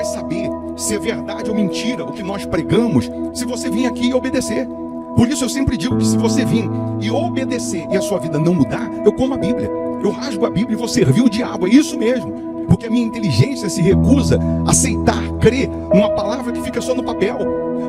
saber se é verdade ou mentira o que nós pregamos se você vir aqui e obedecer. Por isso eu sempre digo que se você vir e obedecer e a sua vida não mudar, eu como a Bíblia, eu rasgo a Bíblia e vou servir o diabo, é isso mesmo. Porque a minha inteligência se recusa a aceitar, crer numa palavra que fica só no papel.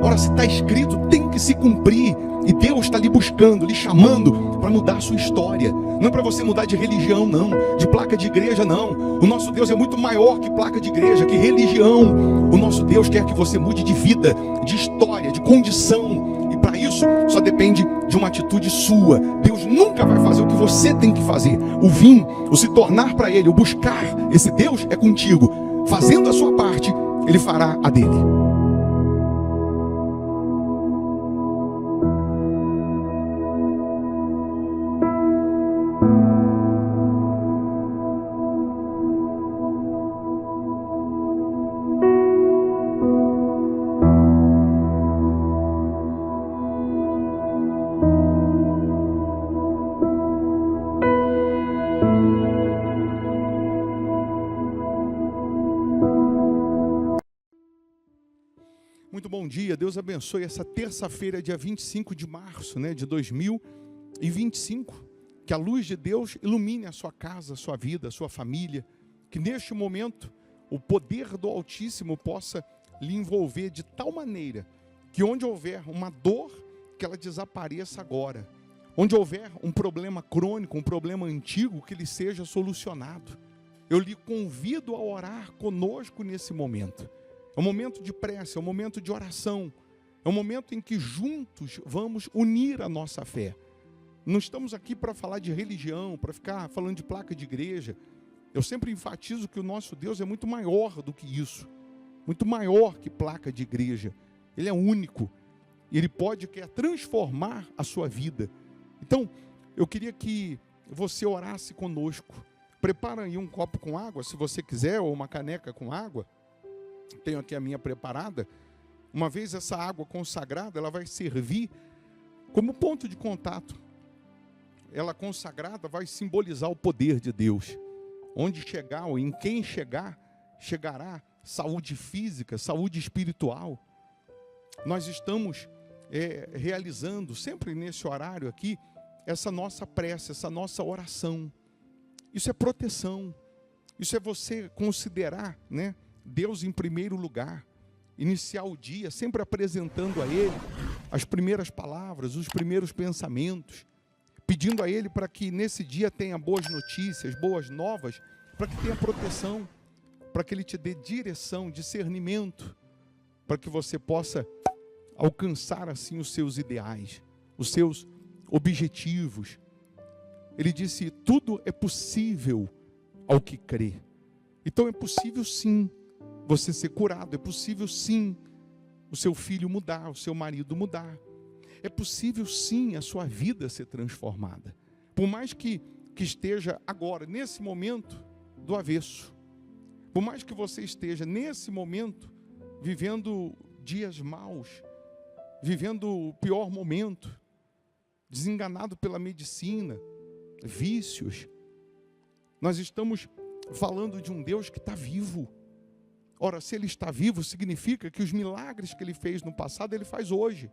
Ora, se está escrito, tem que se cumprir. E Deus está lhe buscando, lhe chamando para mudar a sua história. Não é para você mudar de religião, não. De placa de igreja, não. O nosso Deus é muito maior que placa de igreja, que religião. O nosso Deus quer que você mude de vida, de história, de condição. E para isso, só depende de uma atitude sua. Deus nunca vai fazer o que você tem que fazer. O vir, o se tornar para Ele, o buscar esse Deus é contigo. Fazendo a sua parte, Ele fará a dele. Muito bom dia, Deus abençoe essa terça-feira, dia 25 de março, de 2025. Que a luz de Deus ilumine a sua casa, a sua vida, a sua família. Que neste momento o poder do Altíssimo possa lhe envolver de tal maneira que onde houver uma dor, que ela desapareça agora. Onde houver um problema crônico, um problema antigo, que ele seja solucionado. Eu lhe convido a orar conosco nesse momento. É um momento de prece, é um momento de oração. É um momento em que juntos vamos unir a nossa fé. Não estamos aqui para falar de religião, para ficar falando de placa de igreja. Eu sempre enfatizo que o nosso Deus é muito maior do que isso. Muito maior que placa de igreja. Ele é único. Ele quer transformar a sua vida. Então, eu queria que você orasse conosco. Prepara aí um copo com água, se você quiser, ou uma caneca com água. Tenho aqui a minha preparada. Uma vez essa água consagrada, ela vai servir como ponto de contato. Ela consagrada vai simbolizar o poder de Deus. Onde chegar, ou em quem chegar, chegará saúde física, saúde espiritual. Nós estamos realizando, sempre nesse horário aqui, essa nossa prece, essa nossa oração. Isso é proteção. Isso é você considerar, Deus em primeiro lugar, iniciar o dia sempre apresentando a Ele as primeiras palavras, os primeiros pensamentos, pedindo a Ele para que nesse dia tenha boas notícias, boas novas, para que tenha proteção, para que Ele te dê direção, discernimento, para que você possa alcançar assim os seus ideais, os seus objetivos. Ele disse, tudo é possível ao que crê. Então é possível sim você ser curado, é possível sim o seu filho mudar, o seu marido mudar. É possível sim a sua vida ser transformada. Por mais que esteja agora, nesse momento, do avesso. Por mais que você esteja nesse momento, vivendo dias maus, vivendo o pior momento, desenganado pela medicina, vícios. Nós estamos falando de um Deus que está vivo. Ora, se Ele está vivo, significa que os milagres que Ele fez no passado, Ele faz hoje.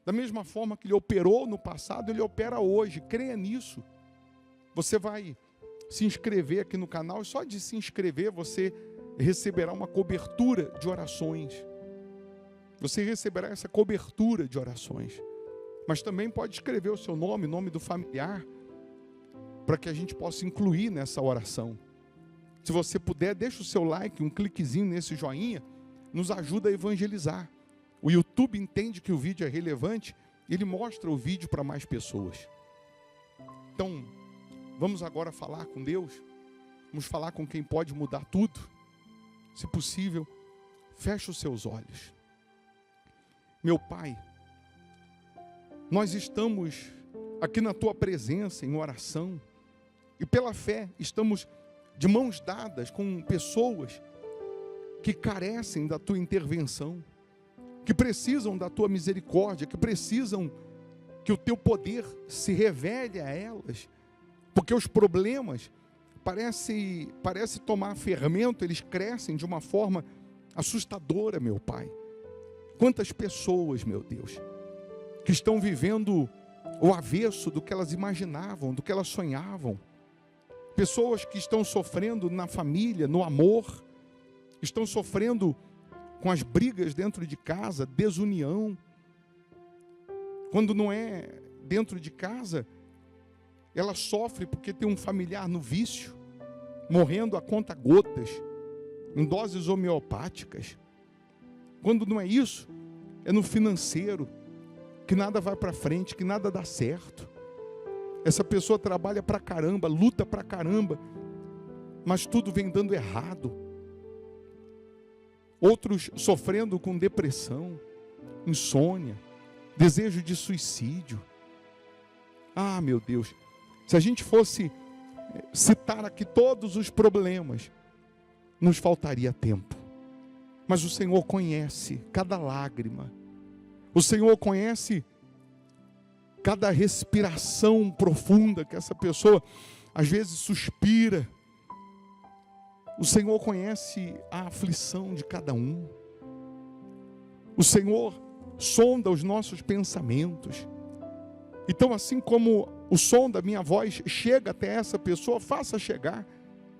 Da mesma forma que Ele operou no passado, Ele opera hoje. Creia nisso. Você vai se inscrever aqui no canal, e só de se inscrever você receberá uma cobertura de orações. Você receberá essa cobertura de orações. Mas também pode escrever o seu nome, o nome do familiar, para que a gente possa incluir nessa oração. Se você puder, deixa o seu like, um cliquezinho nesse joinha, nos ajuda a evangelizar. O YouTube entende que o vídeo é relevante, ele mostra o vídeo para mais pessoas. Então, vamos agora falar com Deus, vamos falar com quem pode mudar tudo. Se possível, feche os seus olhos. Meu Pai, nós estamos aqui na Tua presença em oração, e pela fé estamos de mãos dadas com pessoas que carecem da Tua intervenção, que precisam da Tua misericórdia, que precisam que o Teu poder se revele a elas, porque os problemas parece tomar fermento, eles crescem de uma forma assustadora, meu Pai. Quantas pessoas, meu Deus, que estão vivendo o avesso do que elas imaginavam, do que elas sonhavam. Pessoas que estão sofrendo na família, no amor, estão sofrendo com as brigas dentro de casa, desunião. Quando não é dentro de casa, ela sofre porque tem um familiar no vício, morrendo a conta-gotas, em doses homeopáticas. Quando não é isso, é no financeiro, que nada vai para frente, que nada dá certo. Essa pessoa trabalha pra caramba, luta pra caramba, mas tudo vem dando errado. Outros sofrendo com depressão, insônia, desejo de suicídio. Ah, meu Deus, se a gente fosse citar aqui todos os problemas, nos faltaria tempo. Mas o Senhor conhece cada lágrima. O Senhor conhece cada respiração profunda que essa pessoa às vezes suspira. O Senhor conhece a aflição de cada um. O Senhor sonda os nossos pensamentos. Então, assim como o som da minha voz chega até essa pessoa, faça chegar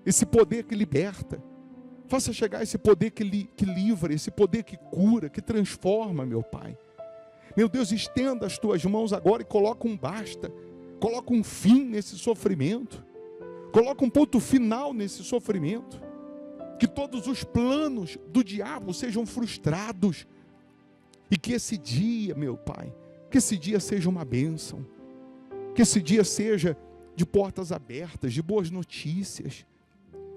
esse poder que liberta. Faça chegar esse poder que livra, esse poder que cura, que transforma, meu Pai. Meu Deus, estenda as tuas mãos agora e coloca um basta. Coloca um fim nesse sofrimento. Coloca um ponto final nesse sofrimento. Que todos os planos do diabo sejam frustrados. E que esse dia, meu Pai, que esse dia seja uma bênção. Que esse dia seja de portas abertas, de boas notícias.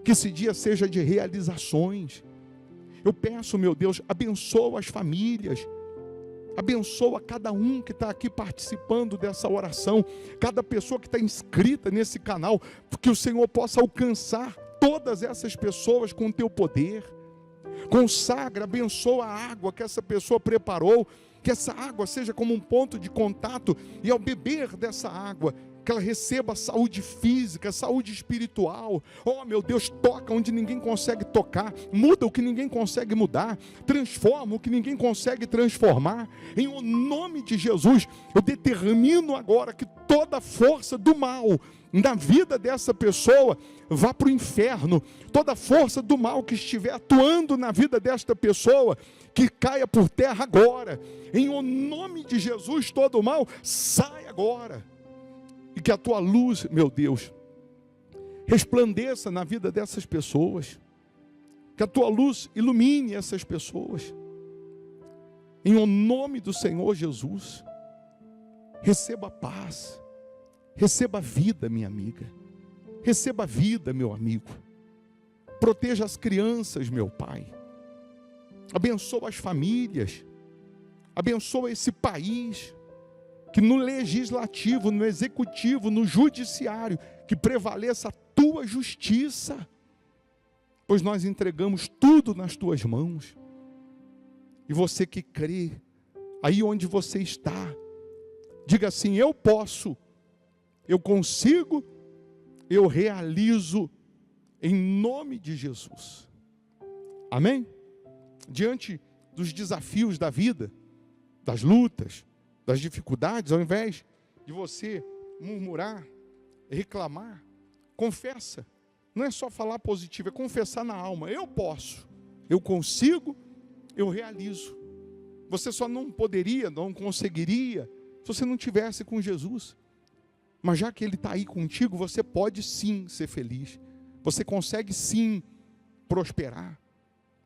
Que esse dia seja de realizações. Eu peço, meu Deus, abençoa as famílias. Abençoa cada um que está aqui participando dessa oração. Cada pessoa que está inscrita nesse canal. Que o Senhor possa alcançar todas essas pessoas com o teu poder. Consagra, abençoa a água que essa pessoa preparou. Que essa água seja como um ponto de contato. E ao beber dessa água, que ela receba saúde física, saúde espiritual. Oh, meu Deus, toca onde ninguém consegue tocar. Muda o que ninguém consegue mudar. Transforma o que ninguém consegue transformar. Em o nome de Jesus, eu determino agora que toda força do mal na vida dessa pessoa vá para o inferno. Toda força do mal que estiver atuando na vida desta pessoa, que caia por terra agora. Em o nome de Jesus, todo o mal sai agora. E que a tua luz, meu Deus, resplandeça na vida dessas pessoas. Que a tua luz ilumine essas pessoas. Em o nome do Senhor Jesus. Receba paz. Receba vida, minha amiga. Receba vida, meu amigo. Proteja as crianças, meu Pai. Abençoa as famílias. Abençoa esse país. Que no legislativo, no executivo, no judiciário, que prevaleça a tua justiça, pois nós entregamos tudo nas tuas mãos. E você que crê, aí onde você está, diga assim: eu posso, eu consigo, eu realizo, em nome de Jesus. Amém? Diante dos desafios da vida, das lutas, das dificuldades, ao invés de você murmurar, reclamar, confessa. Não é só falar positivo, é confessar na alma. Eu posso, eu consigo, eu realizo. Você só não poderia, não conseguiria, se você não tivesse com Jesus. Mas já que Ele está aí contigo, você pode sim ser feliz. Você consegue sim prosperar.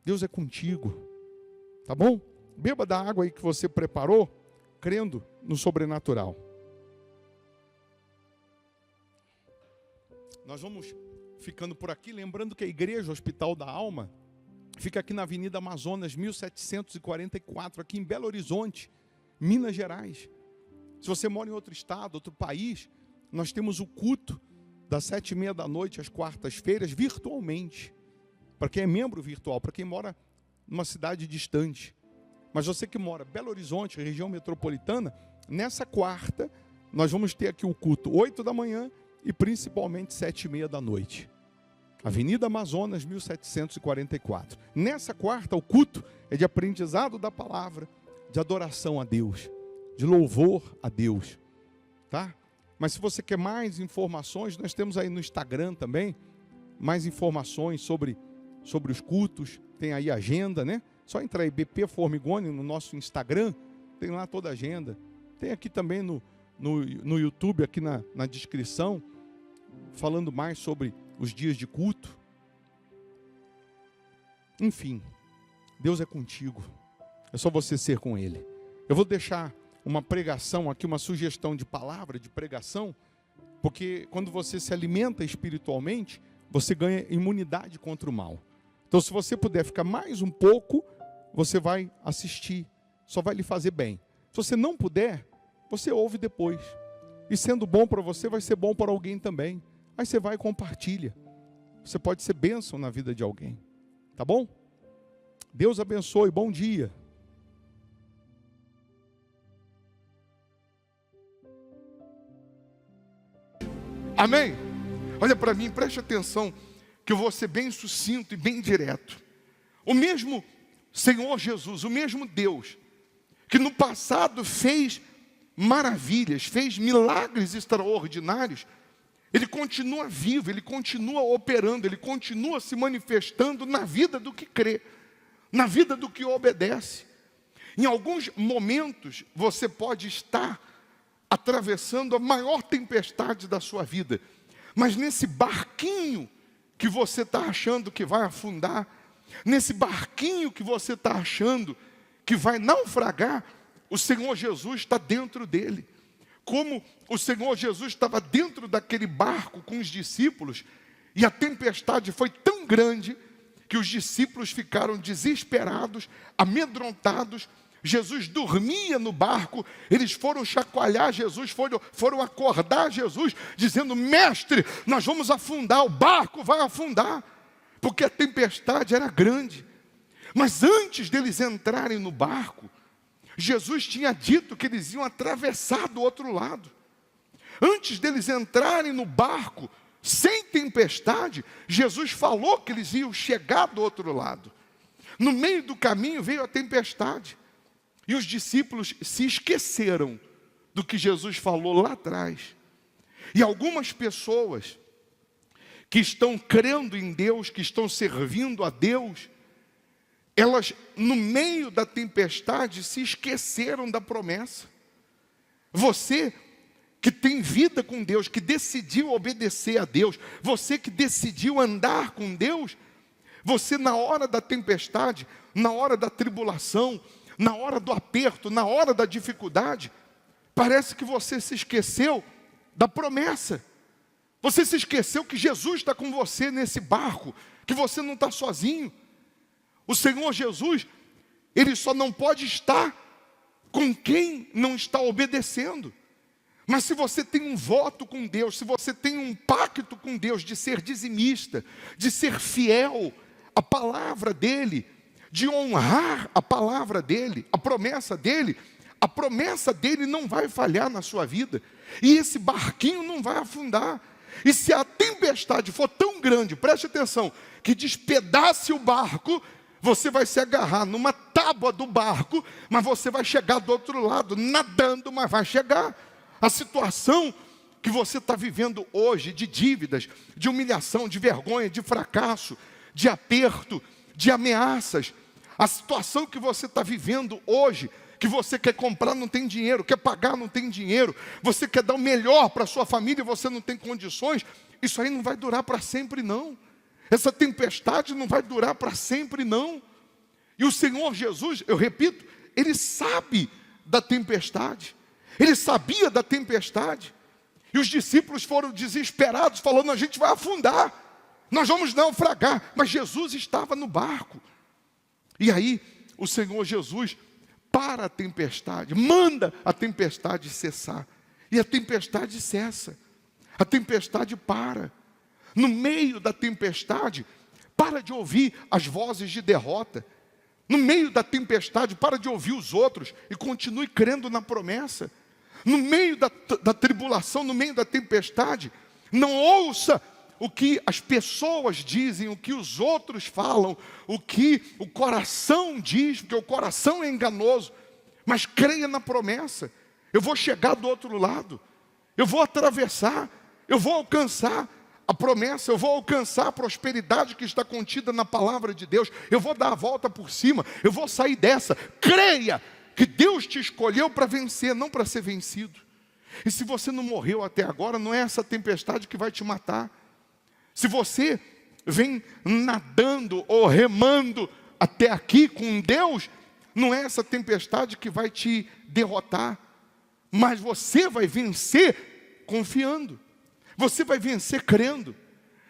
Deus é contigo. Tá bom? Beba da água aí que você preparou, crendo no sobrenatural. Nós vamos ficando por aqui, lembrando que a Igreja Hospital da Alma fica aqui na Avenida Amazonas, 1744, aqui em Belo Horizonte, Minas Gerais. Se você mora em outro estado, outro país, nós temos o culto das 7h30 da noite às quartas-feiras, virtualmente. Para quem é membro virtual, para quem mora numa cidade distante. Mas você que mora em Belo Horizonte, região metropolitana, nessa quarta, nós vamos ter aqui o culto 8 da manhã e principalmente 7h30 da noite. Avenida Amazonas, 1744. Nessa quarta, o culto é de aprendizado da palavra, de adoração a Deus, de louvor a Deus, tá? Mas se você quer mais informações, nós temos aí no Instagram também, mais informações sobre os cultos, tem aí a agenda, né? Só entrar aí, BP Formigoni, no nosso Instagram, tem lá toda a agenda. Tem aqui também no YouTube, aqui na descrição, falando mais sobre os dias de culto. Enfim, Deus é contigo, é só você ser com Ele. Eu vou deixar uma pregação aqui, uma sugestão de palavra, de pregação, porque quando você se alimenta espiritualmente, você ganha imunidade contra o mal. Então, se você puder ficar mais um pouco, você vai assistir, só vai lhe fazer bem. Se você não puder, você ouve depois. E sendo bom para você, vai ser bom para alguém também. Aí você vai e compartilha. Você pode ser bênção na vida de alguém. Tá bom? Deus abençoe, bom dia. Amém? Olha para mim, preste atenção, que eu vou ser bem sucinto e bem direto. O mesmo Senhor Jesus, o mesmo Deus, que no passado fez maravilhas, fez milagres extraordinários, Ele continua vivo, Ele continua operando, Ele continua se manifestando na vida do que crê, na vida do que obedece. Em alguns momentos, você pode estar atravessando a maior tempestade da sua vida, mas nesse barquinho que você está achando que vai afundar, nesse barquinho que você está achando que vai naufragar, o Senhor Jesus está dentro dele. Como o Senhor Jesus estava dentro daquele barco com os discípulos, e a tempestade foi tão grande que os discípulos ficaram desesperados, amedrontados. Jesus dormia no barco, eles foram chacoalhar Jesus, foram acordar Jesus, dizendo: mestre, nós vamos afundar, o barco vai afundar, porque a tempestade era grande. Mas antes deles entrarem no barco, Jesus tinha dito que eles iam atravessar do outro lado. Antes deles entrarem no barco, sem tempestade, Jesus falou que eles iam chegar do outro lado. No meio do caminho veio a tempestade. E os discípulos se esqueceram do que Jesus falou lá atrás. E algumas pessoas que estão crendo em Deus, que estão servindo a Deus, elas, no meio da tempestade, se esqueceram da promessa. Você que tem vida com Deus, que decidiu obedecer a Deus, você que decidiu andar com Deus, você na hora da tempestade, na hora da tribulação, na hora do aperto, na hora da dificuldade, parece que você se esqueceu da promessa. Você se esqueceu que Jesus está com você nesse barco, que você não está sozinho. O Senhor Jesus, Ele só não pode estar com quem não está obedecendo. Mas se você tem um voto com Deus, se você tem um pacto com Deus de ser dizimista, de ser fiel à palavra dEle, de honrar a palavra dEle, a promessa dEle não vai falhar na sua vida. E esse barquinho não vai afundar. E se a tempestade for tão grande, preste atenção, que despedace o barco, você vai se agarrar numa tábua do barco, mas você vai chegar do outro lado, nadando, mas vai chegar. A situação que você está vivendo hoje, de dívidas, de humilhação, de vergonha, de fracasso, de aperto, de ameaças, a situação que você está vivendo hoje, que você quer comprar, não tem dinheiro, quer pagar, não tem dinheiro, você quer dar o melhor para a sua família, você não tem condições, isso aí não vai durar para sempre não. Essa tempestade não vai durar para sempre não. E o Senhor Jesus, eu repito, Ele sabe da tempestade, Ele sabia da tempestade, e os discípulos foram desesperados, falando: a gente vai afundar, nós vamos naufragar, mas Jesus estava no barco. E aí o Senhor Jesus para a tempestade, manda a tempestade cessar, e a tempestade cessa, a tempestade para. No meio da tempestade, para de ouvir as vozes de derrota. No meio da tempestade, para de ouvir os outros e continue crendo na promessa. No meio da tribulação, no meio da tempestade, não ouça o que as pessoas dizem, o que os outros falam, o que o coração diz, porque o coração é enganoso. Mas creia na promessa. Eu vou chegar do outro lado. Eu vou atravessar. Eu vou alcançar a promessa. Eu vou alcançar a prosperidade que está contida na palavra de Deus. Eu vou dar a volta por cima. Eu vou sair dessa. Creia que Deus te escolheu para vencer, não para ser vencido. E se você não morreu até agora, não é essa tempestade que vai te matar. Se você vem nadando ou remando até aqui com Deus, não é essa tempestade que vai te derrotar. Mas você vai vencer confiando. Você vai vencer crendo.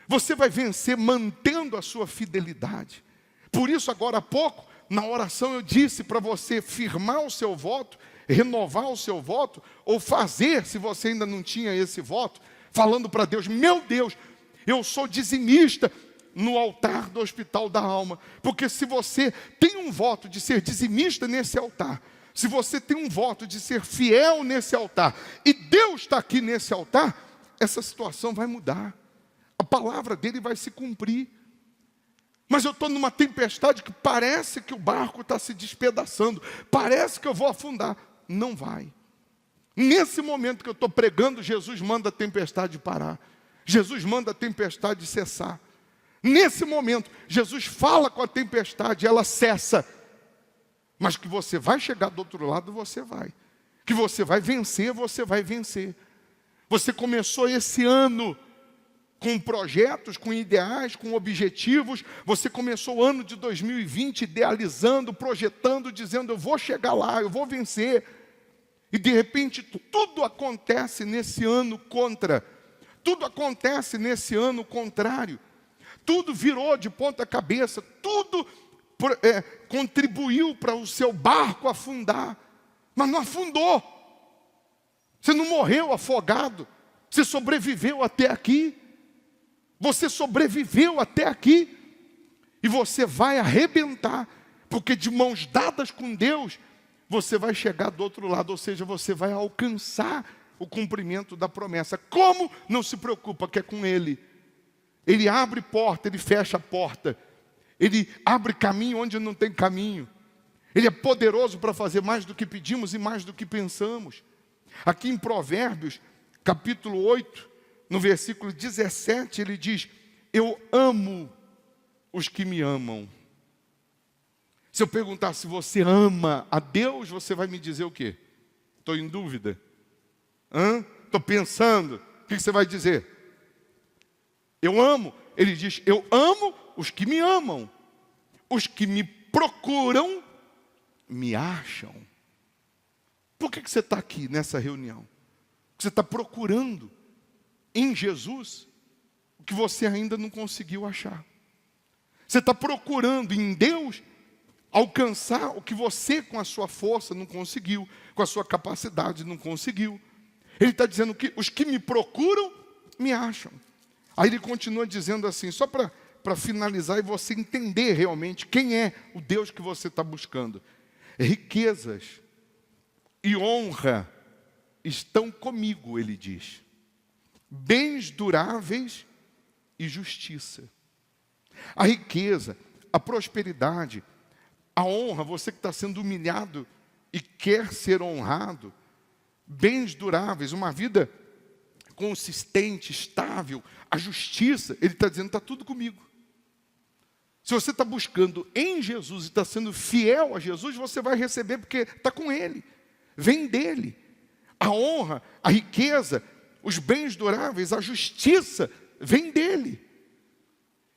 Você vai vencer mantendo a sua fidelidade. Por isso, agora há pouco, na oração eu disse para você firmar o seu voto, renovar o seu voto, ou fazer, se você ainda não tinha esse voto, falando para Deus: meu Deus, eu sou dizimista no altar do Hospital da Alma. Porque se você tem um voto de ser dizimista nesse altar, se você tem um voto de ser fiel nesse altar, e Deus está aqui nesse altar, essa situação vai mudar. A palavra dele vai se cumprir. Mas eu estou numa tempestade que parece que o barco está se despedaçando, parece que eu vou afundar. Não vai. Nesse momento que eu estou pregando, Jesus manda a tempestade parar. Jesus manda a tempestade cessar. Nesse momento, Jesus fala com a tempestade, ela cessa. Mas que você vai chegar do outro lado, você vai. Que você vai vencer, você vai vencer. Você começou esse ano com projetos, com ideais, com objetivos. Você começou o ano de 2020 idealizando, projetando, dizendo: eu vou chegar lá, eu vou vencer. E de repente tudo acontece nesse ano contra. Tudo acontece nesse ano contrário. Tudo virou de ponta cabeça. Tudo contribuiu para o seu barco afundar. Mas não afundou. Você não morreu afogado. Você sobreviveu até aqui. Você sobreviveu até aqui. E você vai arrebentar. Porque de mãos dadas com Deus, você vai chegar do outro lado. Ou seja, você vai alcançar o cumprimento da promessa. Como? Não se preocupa, que é com Ele. Ele abre porta, Ele fecha a porta. Ele abre caminho onde não tem caminho. Ele é poderoso para fazer mais do que pedimos e mais do que pensamos. Aqui em Provérbios, capítulo 8, no versículo 17, ele diz: eu amo os que me amam. Se eu perguntar se você ama a Deus, você vai me dizer o quê? Estou em dúvida. Estou pensando. O que você vai dizer? Eu amo. Ele diz: eu amo os que me amam. Os que me procuram, me acham. Por que você está aqui nessa reunião? Porque você está procurando em Jesus o que você ainda não conseguiu achar. Você está procurando em Deus alcançar o que você com a sua força não conseguiu, com a sua capacidade não conseguiu. Ele está dizendo que os que me procuram, me acham. Aí ele continua dizendo assim, só para finalizar e você entender realmente quem é o Deus que você está buscando. Riquezas e honra estão comigo, ele diz. Bens duráveis e justiça. A riqueza, a prosperidade, a honra, você que está sendo humilhado e quer ser honrado, bens duráveis, uma vida consistente, estável, a justiça, ele está dizendo, está tudo comigo. Se você está buscando em Jesus e está sendo fiel a Jesus, você vai receber porque está com Ele, vem dEle. A honra, a riqueza, os bens duráveis, a justiça, vem dEle.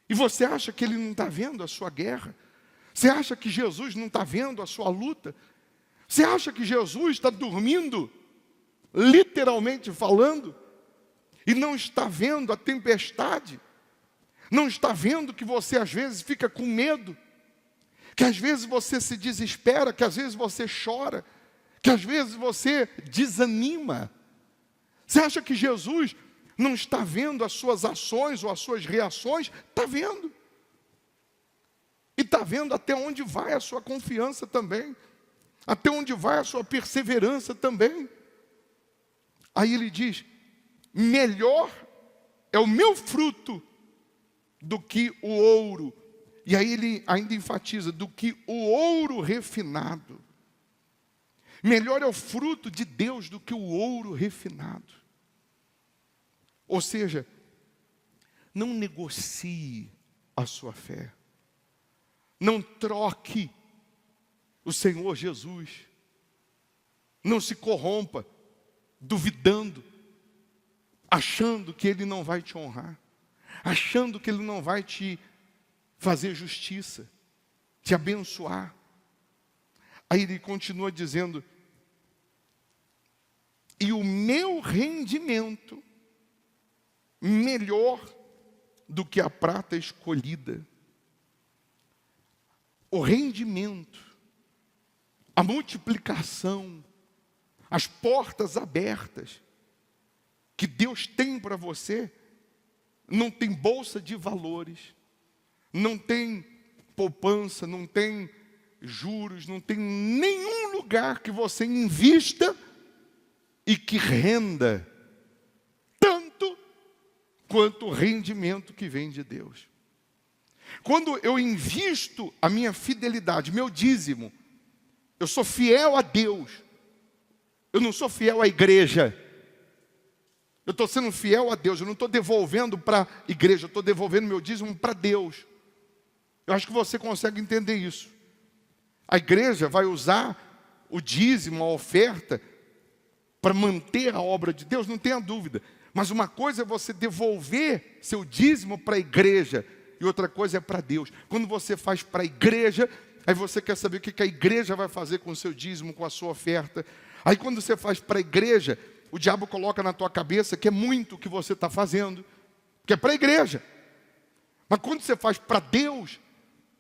E você acha que Ele não está vendo a sua guerra? Você acha que Jesus não está vendo a sua luta? Você acha que Jesus está dormindo, literalmente falando, e não está vendo a tempestade? Não está vendo que você às vezes fica com medo? Que às vezes você se desespera, que às vezes você chora, que às vezes você desanima? Você acha que Jesus não está vendo as suas ações ou as suas reações? Está vendo. E está vendo até onde vai a sua confiança também. Até onde vai a sua perseverança também. Aí ele diz, melhor é o meu fruto do que o ouro. E aí ele ainda enfatiza, do que o ouro refinado. Melhor é o fruto de Deus do que o ouro refinado. Ou seja, não negocie a sua fé. Não troque o Senhor Jesus. Não se corrompa, duvidando, achando que Ele não vai te honrar, achando que Ele não vai te fazer justiça, te abençoar. Aí ele continua dizendo, e o meu rendimento melhor do que a prata escolhida. O rendimento, a multiplicação, as portas abertas que Deus tem para você, não tem bolsa de valores, não tem poupança, não tem juros, não tem nenhum lugar que você invista e que renda tanto quanto o rendimento que vem de Deus. Quando eu invisto a minha fidelidade, meu dízimo, eu sou fiel a Deus, eu não sou fiel à igreja, eu estou sendo fiel a Deus, eu não estou devolvendo para a igreja, eu estou devolvendo meu dízimo para Deus. Eu acho que você consegue entender isso. A igreja vai usar o dízimo, a oferta, para manter a obra de Deus, não tenha dúvida. Mas uma coisa é você devolver seu dízimo para a igreja, e outra coisa é para Deus. Quando você faz para a igreja, aí você quer saber o que a igreja vai fazer com o seu dízimo, com a sua oferta. Aí quando você faz para a igreja, o diabo coloca na tua cabeça que é muito o que você está fazendo, que é para a igreja. Mas quando você faz para Deus,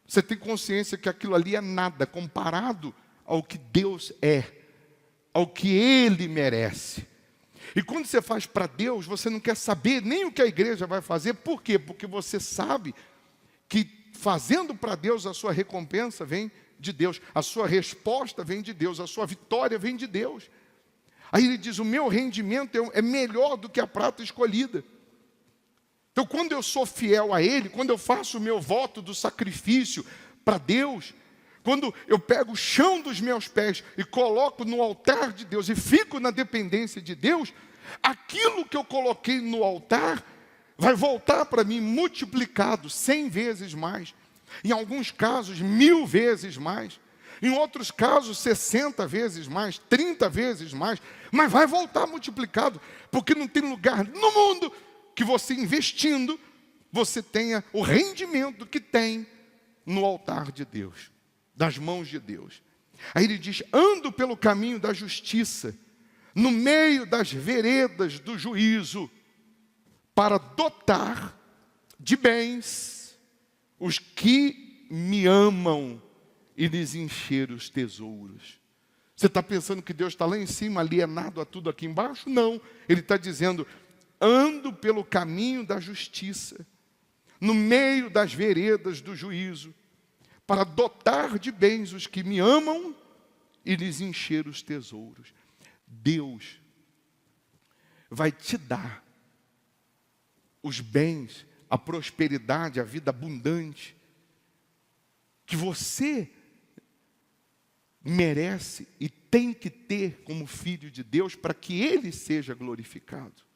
você tem consciência que aquilo ali é nada comparado ao que Deus é, ao que Ele merece. E quando você faz para Deus, você não quer saber nem o que a igreja vai fazer. Por quê? Porque você sabe que fazendo para Deus, a sua recompensa vem de Deus, a sua resposta vem de Deus, a sua vitória vem de Deus. Aí ele diz, o meu rendimento é melhor do que a prata escolhida. Então, quando eu sou fiel a Ele, quando eu faço o meu voto do sacrifício para Deus, quando eu pego o chão dos meus pés e coloco no altar de Deus e fico na dependência de Deus, aquilo que eu coloquei no altar vai voltar para mim multiplicado 100 vezes mais. Em alguns casos, 1000 vezes mais. Em outros casos, 60 vezes mais, 30 vezes mais. Mas vai voltar multiplicado, porque não tem lugar no mundo que você investindo, você tenha o rendimento que tem no altar de Deus, das mãos de Deus. Aí ele diz, ando pelo caminho da justiça, no meio das veredas do juízo, para dotar de bens os que me amam e lhes encher os tesouros. Você está pensando que Deus está lá em cima, alienado a tudo aqui embaixo? Não, Ele está dizendo, ando pelo caminho da justiça, no meio das veredas do juízo, para dotar de bens os que me amam e lhes encher os tesouros. Deus vai te dar os bens, a prosperidade, a vida abundante, que você merece e tem que ter como filho de Deus para que Ele seja glorificado.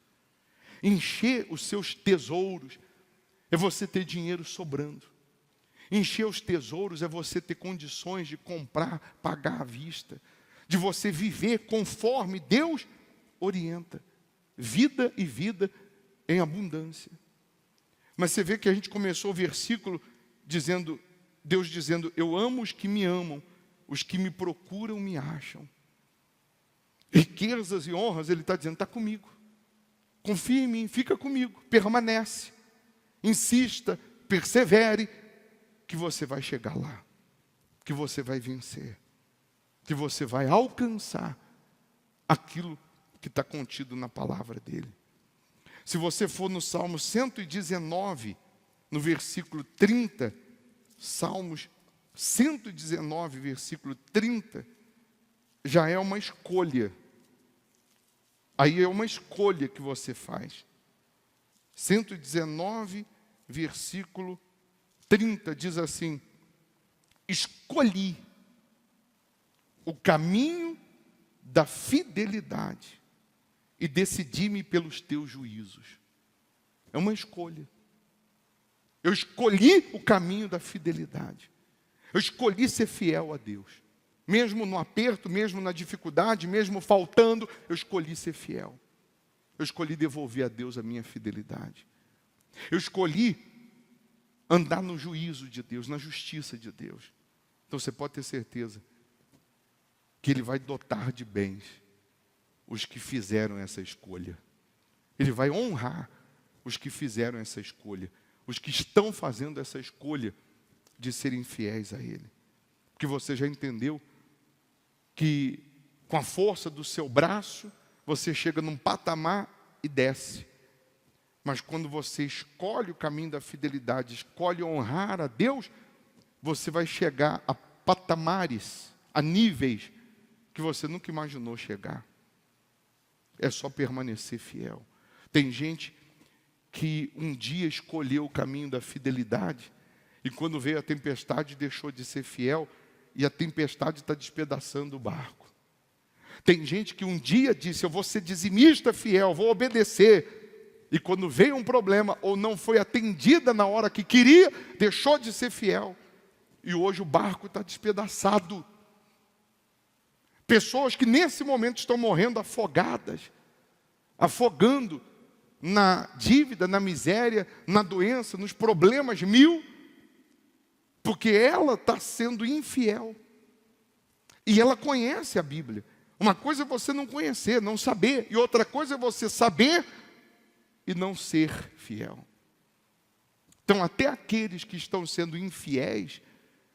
Encher os seus tesouros é você ter dinheiro sobrando. Encher os tesouros é você ter condições de comprar, pagar à vista, de você viver conforme Deus orienta. Vida e vida em abundância. Mas você vê que a gente começou o versículo dizendo, Deus dizendo, eu amo os que me amam, os que me procuram me acham. Riquezas e honras, Ele está dizendo, está comigo. Confia em mim, fica comigo, permanece. Insista, persevere, que você vai chegar lá. Que você vai vencer. Que você vai alcançar aquilo que está contido na palavra dEle. Se você for no Salmo 119, no versículo 30, Salmos 119, versículo 30, já é uma escolha. Aí é uma escolha que você faz. 119, versículo 30, diz assim: escolhi o caminho da fidelidade e decidi-me pelos teus juízos. É uma escolha. Eu escolhi o caminho da fidelidade. Eu escolhi ser fiel a Deus. Mesmo no aperto, mesmo na dificuldade, mesmo faltando, eu escolhi ser fiel. Eu escolhi devolver a Deus a minha fidelidade. Eu escolhi andar no juízo de Deus, na justiça de Deus. Então você pode ter certeza que Ele vai dotar de bens os que fizeram essa escolha. Ele vai honrar os que fizeram essa escolha, os que estão fazendo essa escolha de serem fiéis a Ele. Porque você já entendeu que com a força do seu braço, você chega num patamar e desce. Mas quando você escolhe o caminho da fidelidade, escolhe honrar a Deus, você vai chegar a patamares, a níveis que você nunca imaginou chegar. É só permanecer fiel. Tem gente que um dia escolheu o caminho da fidelidade e quando veio a tempestade deixou de ser fiel e a tempestade está despedaçando o barco. Tem gente que um dia disse: eu vou ser dizimista fiel, vou obedecer. E quando veio um problema ou não foi atendida na hora que queria, deixou de ser fiel. E hoje o barco está despedaçado. Pessoas que nesse momento estão morrendo afogadas, afogando na dívida, na miséria, na doença, nos problemas mil, porque ela está sendo infiel. E ela conhece a Bíblia. Uma coisa é você não conhecer, não saber, e outra coisa é você saber e não ser fiel. Então, até aqueles que estão sendo infiéis,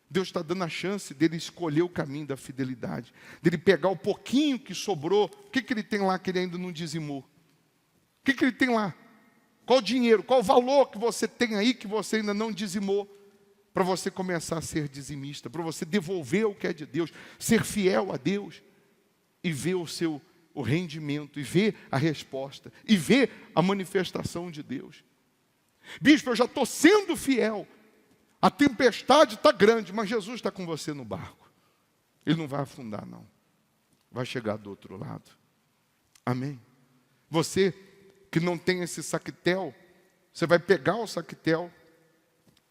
Deus está dando a chance dele escolher o caminho da fidelidade, dele pegar o pouquinho que sobrou. O que ele tem lá que ele ainda não dizimou? O que ele tem lá? Qual o dinheiro, qual o valor que você tem aí que você ainda não dizimou? Para você começar a ser dizimista, para você devolver o que é de Deus, ser fiel a Deus e ver o rendimento, e ver a resposta, e ver a manifestação de Deus. Bispo, eu já estou sendo fiel. A tempestade está grande, mas Jesus está com você no barco. Ele não vai afundar, não. Vai chegar do outro lado. Amém? Você que não tem esse saquetel, você vai pegar o saquetel,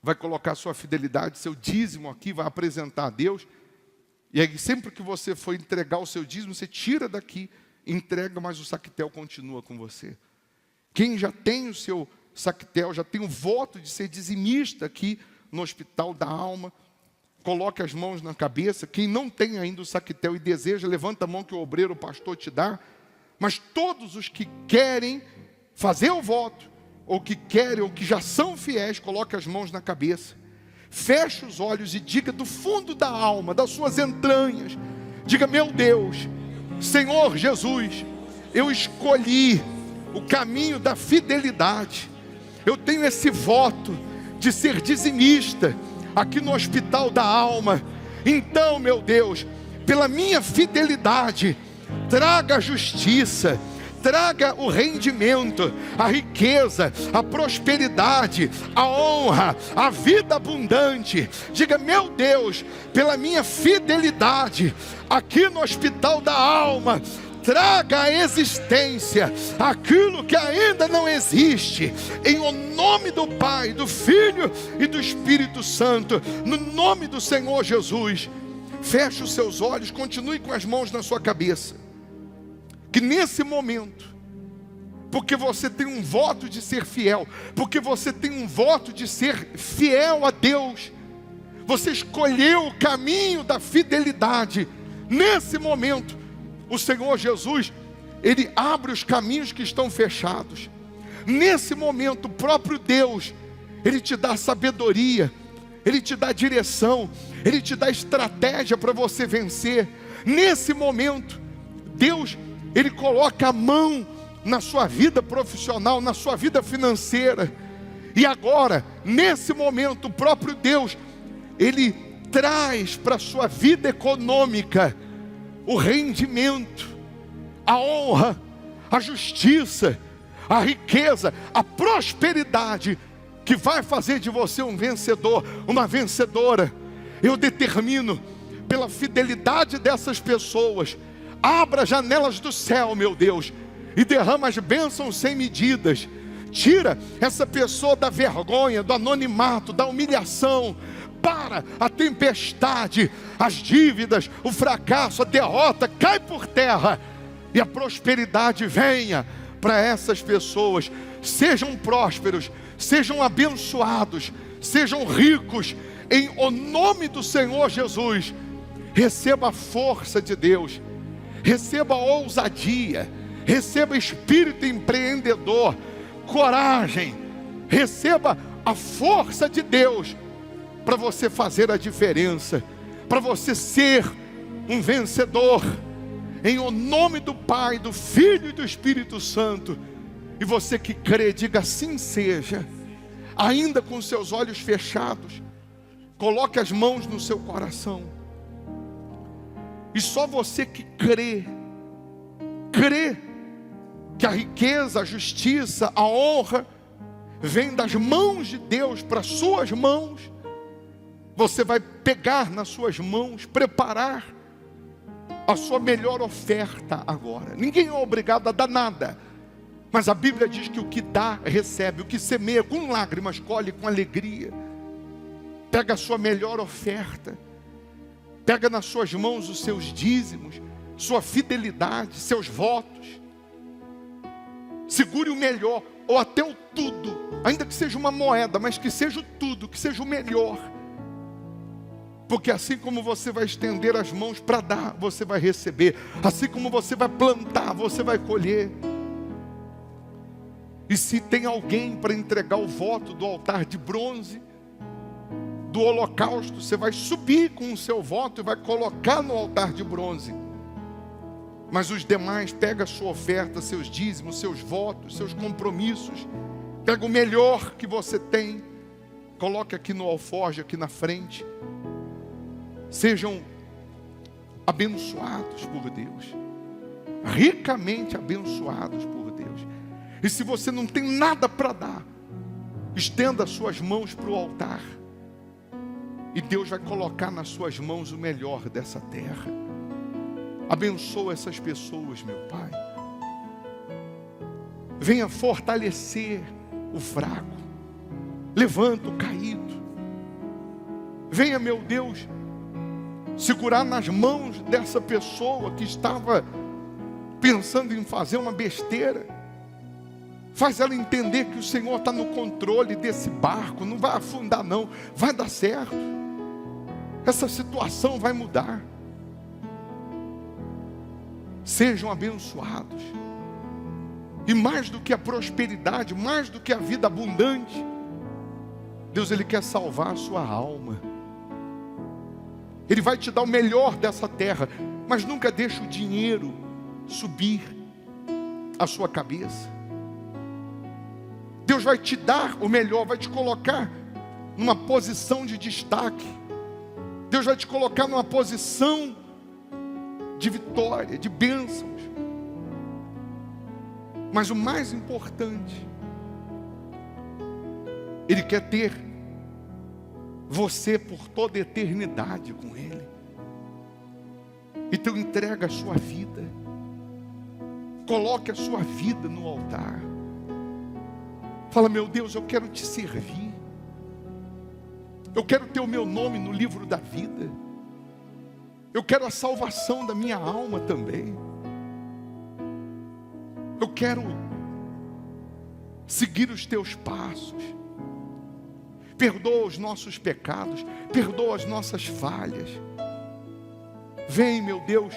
vai colocar sua fidelidade, seu dízimo aqui, vai apresentar a Deus. E aí sempre que você for entregar o seu dízimo, você tira daqui, entrega, mas o saquetel continua com você. Quem já tem o seu saquetel, já tem o voto de ser dizimista aqui no Hospital da Alma, coloque as mãos na cabeça. Quem não tem ainda o saquetel e deseja, levanta a mão que o obreiro, o pastor te dá. Mas todos os que querem fazer o voto, ou que querem, ou que já são fiéis, coloque as mãos na cabeça. Feche os olhos e diga do fundo da alma, das suas entranhas, diga: meu Deus, Senhor Jesus, eu escolhi o caminho da fidelidade. Eu tenho esse voto de ser dizimista aqui no Hospital da Alma. Então, meu Deus, pela minha fidelidade, traga a justiça, traga o rendimento, a riqueza, a prosperidade, a honra, a vida abundante. Diga: meu Deus, pela minha fidelidade aqui no Hospital da Alma, traga à existência aquilo que ainda não existe, em o nome do Pai, do Filho e do Espírito Santo, no nome do Senhor Jesus. Feche os seus olhos, continue com as mãos na sua cabeça. Que nesse momento, porque você tem um voto de ser fiel, porque você tem um voto de ser fiel a Deus, você escolheu o caminho da fidelidade. Nesse momento, o Senhor Jesus, Ele abre os caminhos que estão fechados. Nesse momento, o próprio Deus, Ele te dá sabedoria, Ele te dá direção, Ele te dá estratégia para você vencer. Nesse momento, Deus, Ele coloca a mão na sua vida profissional, na sua vida financeira. E agora, nesse momento, o próprio Deus, Ele traz para a sua vida econômica o rendimento, a honra, a justiça, a riqueza, a prosperidade que vai fazer de você um vencedor, uma vencedora. Eu determino, pela fidelidade dessas pessoas, abra as janelas do céu, meu Deus, e derrama as bênçãos sem medidas. Tira essa pessoa da vergonha, do anonimato, da humilhação. Para a tempestade, as dívidas, o fracasso, a derrota, cai por terra. E a prosperidade venha para essas pessoas. Sejam prósperos, sejam abençoados, sejam ricos, em o nome do Senhor Jesus. Receba a força de Deus, receba a ousadia, receba espírito empreendedor, coragem, receba a força de Deus para você fazer a diferença, para você ser um vencedor, em o nome do Pai, do Filho e do Espírito Santo. E você que crê, diga assim seja. Ainda com seus olhos fechados, coloque as mãos no seu coração. E só você que crê que a riqueza, a justiça, a honra vem das mãos de Deus para suas mãos, você vai pegar nas suas mãos, preparar a sua melhor oferta agora. Ninguém é obrigado a dar nada, mas a Bíblia diz que o que dá, recebe. O que semeia com lágrimas, colhe com alegria. Pega a sua melhor oferta, pega nas suas mãos os seus dízimos, sua fidelidade, seus votos. Segure o melhor, ou até o tudo, ainda que seja uma moeda, mas que seja o tudo, que seja o melhor. Porque assim como você vai estender as mãos para dar, você vai receber. Assim como você vai plantar, você vai colher. E se tem alguém para entregar o voto do altar de bronze, do holocausto, você vai subir com o seu voto e vai colocar no altar de bronze. Mas os demais, pega a sua oferta, seus dízimos, seus votos, seus compromissos. Pega o melhor que você tem, coloque aqui no alforje, aqui na frente. Sejam abençoados por Deus, ricamente abençoados por Deus. E se você não tem nada para dar, estenda as suas mãos para o altar, e Deus vai colocar nas suas mãos o melhor dessa terra. Abençoa essas pessoas, meu Pai. Venha fortalecer o fraco, levanta o caído. Venha, meu Deus, segurar nas mãos dessa pessoa que estava pensando em fazer uma besteira. Faz ela entender que o Senhor está no controle desse barco. Não vai afundar não, vai dar certo. Essa situação vai mudar. Sejam abençoados. E mais do que a prosperidade, mais do que a vida abundante, Deus, Ele quer salvar a sua alma. Ele vai te dar o melhor dessa terra, mas nunca deixe o dinheiro subir a sua cabeça. Deus vai te dar o melhor, vai te colocar numa posição de destaque. Deus vai te colocar numa posição de vitória, de bênçãos. Mas o mais importante, Ele quer ter você por toda a eternidade com Ele. Então entrega a sua vida, coloque a sua vida no altar. Fala, meu Deus, eu quero te servir, eu quero ter o meu nome no livro da vida, eu quero a salvação da minha alma também, eu quero seguir os teus passos. Perdoa os nossos pecados, perdoa as nossas falhas. Vem, meu Deus,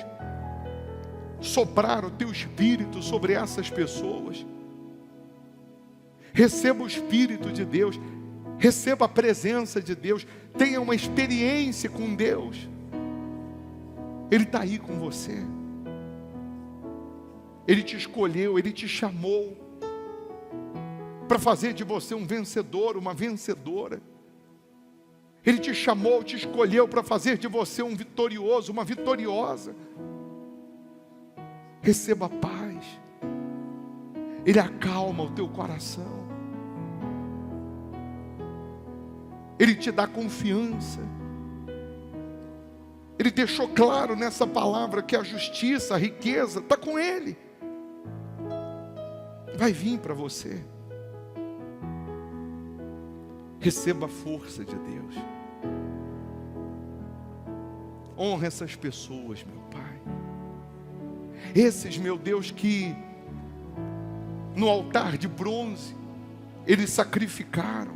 soprar o teu Espírito sobre essas pessoas. Receba o Espírito de Deus, receba a presença de Deus, tenha uma experiência com Deus. Ele está aí com você. Ele te escolheu, Ele te chamou para fazer de você um vencedor, uma vencedora. Ele te chamou, te escolheu para fazer de você um vitorioso, uma vitoriosa. Receba paz, Ele acalma o teu coração. Ele te dá confiança. Ele deixou claro nessa palavra que a justiça, a riqueza, está com Ele. Vai vir para você. Receba a força de Deus. Honra essas pessoas, meu Pai. Esses, meu Deus, que no altar de bronze eles sacrificaram,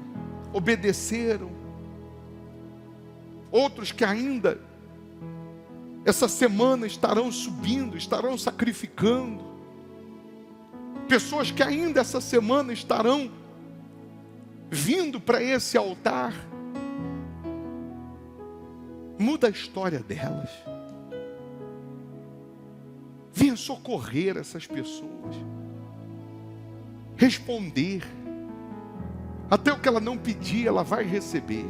obedeceram. Outros que ainda essa semana estarão subindo, estarão sacrificando. Pessoas que ainda essa semana estarão vindo para esse altar. Muda a história delas. Venha socorrer essas pessoas. Responder. Até o que ela não pedir, ela vai receber.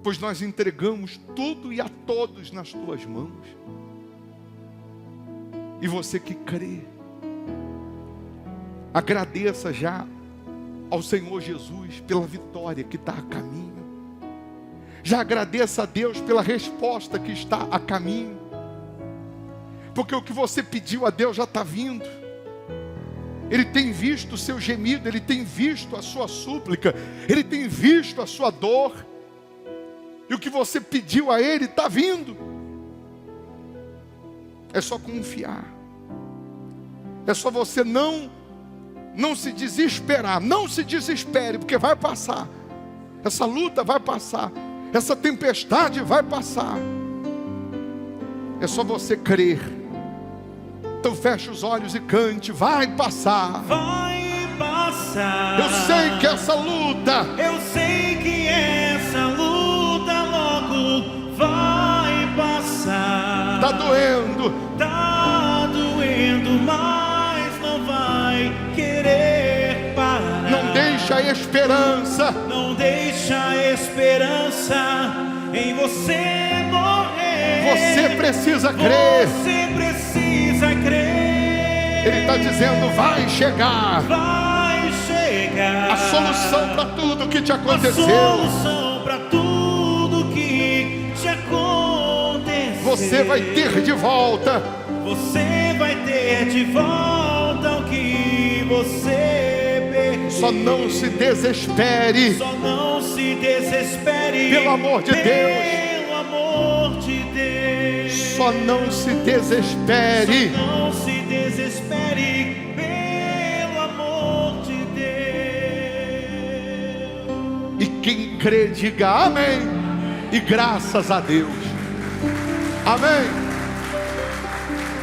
Pois nós entregamos tudo e a todos nas tuas mãos. E você que crê, agradeça já ao Senhor Jesus pela vitória que está a caminho. Já agradeça a Deus pela resposta que está a caminho. Porque o que você pediu a Deus já está vindo. Ele tem visto o seu gemido, Ele tem visto a sua súplica, Ele tem visto a sua dor. E o que você pediu a Ele está vindo. É só confiar. É só você não se desesperar. Não se desespere, porque vai passar. Essa luta vai passar. Essa tempestade vai passar. É só você crer. Então feche os olhos e cante. Vai passar. Vai passar. Eu sei que essa luta. Eu sei que essa luta logo vai passar. Tá doendo. Tá doendo, mas não vai querer parar. Não deixa a esperança. Não deixa a esperança em você morrer. Você precisa crer. Você precisa crer. Ele está dizendo, vai chegar. Vai chegar A solução para tudo que te a aconteceu. solução para tudo que te aconteceu. Você vai ter de volta. Você vai ter de volta o que você perdeu. Só não se desespere. Só não se desespere. Pelo amor de Deus. Pelo amor de Deus. Só não se desespere. Só não se desespere. Pelo amor de Deus. E quem crê, diga amém. E graças a Deus. Amém.